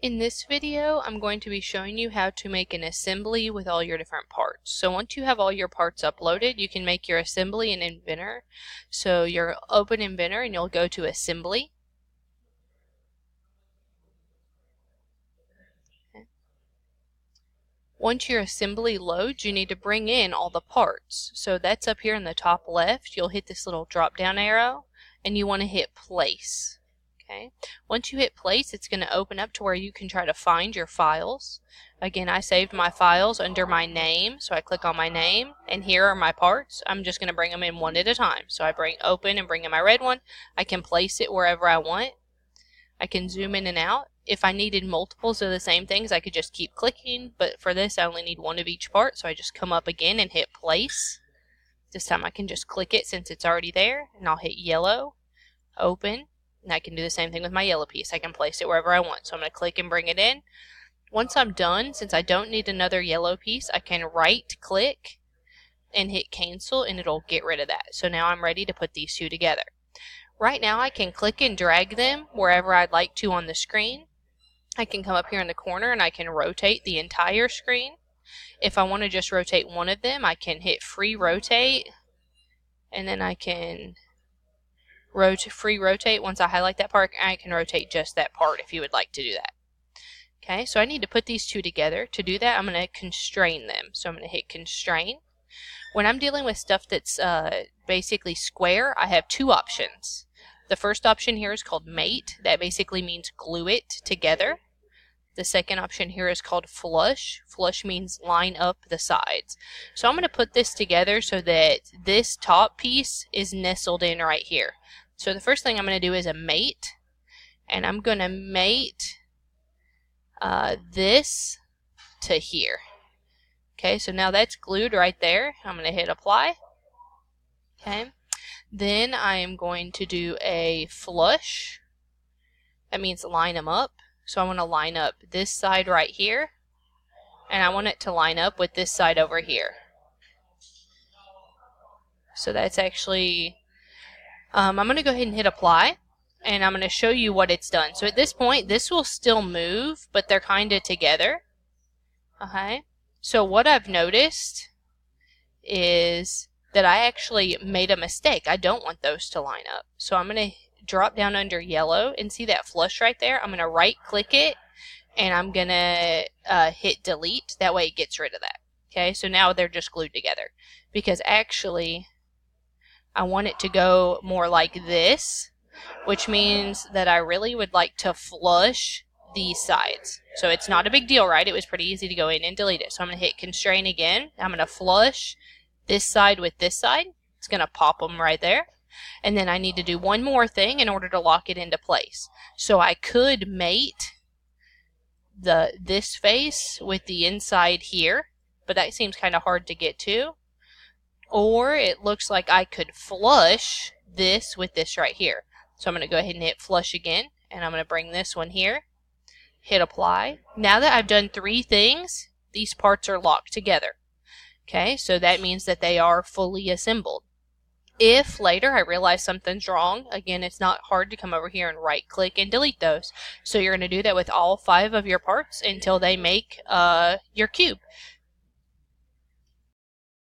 In this video, I'm going to be showing you how to make an assembly with all your different parts. So once you have all your parts uploaded, you can make your assembly in Inventor. So you'll open Inventor and you'll go to Assembly. Once your assembly loads, you need to bring in all the parts. So that's up here in the top left. You'll hit this little drop down arrow and you want to hit place. Okay. Once you hit place, it's going to open up to where you can try to find your files. Again, I saved my files under my name, so I click on my name, and here are my parts. I'm just going to bring them in one at a time. So I open and bring in my red one. I can place it wherever I want. I can zoom in and out. If I needed multiples of the same things, I could just keep clicking, but for this I only need one of each part, so I just come up again and hit place. This time I can just click it since it's already there, and I'll hit yellow, open. And I can do the same thing with my yellow piece. I can place it wherever I want. So I'm going to click and bring it in. Once I'm done, since I don't need another yellow piece, I can right click and hit cancel and it'll get rid of that. So now I'm ready to put these two together. Right now I can click and drag them wherever I'd like to on the screen. I can come up here in the corner and I can rotate the entire screen. If I want to just rotate one of them, I can hit free rotate and then I can free rotate. Once I highlight that part, I can rotate just that part if you would like to do that. Okay, so I need to put these two together. To do that, I'm going to constrain them. So I'm going to hit constrain. When I'm dealing with stuff that's basically square, I have two options. The first option here is called mate. That basically means glue it together. The second option here is called flush. Flush means line up the sides. So I'm going to put this together so that this top piece is nestled in right here. So the first thing I'm going to do is a mate, and I'm going to mate this to here. Okay, so now that's glued right there. I'm going to hit apply. Okay, then I am going to do a flush. That means line them up. So I want to line up this side right here, and I want it to line up with this side over here. So that's actually... I'm going to go ahead and hit apply, and I'm going to show you what it's done. So at this point, this will still move, but they're kind of together. Okay. So what I've noticed is that I actually made a mistake. I don't want those to line up. So I'm going to drop down under yellow and see that flush right there. I'm going to right click it, and I'm going to hit delete. That way it gets rid of that. Okay. So now they're just glued together, because actually I want it to go more like this, which means that I really would like to flush these sides. So it's not a big deal, right? It was pretty easy to go in and delete it. So I'm going to hit constrain again. I'm going to flush this side with this side. It's going to pop them right there. And then I need to do one more thing in order to lock it into place. So I could mate this face with the inside here, but that seems kind of hard to get to. Or it looks like I could flush this with this right here. So I'm going to go ahead and hit flush again, and I'm going to bring this one here, hit apply. Now that I've done three things, these parts are locked together. Okay, so that means that they are fully assembled. If later I realize something's wrong, again, it's not hard to come over here and right click and delete those. So you're going to do that with all 5 of your parts until they make your cube.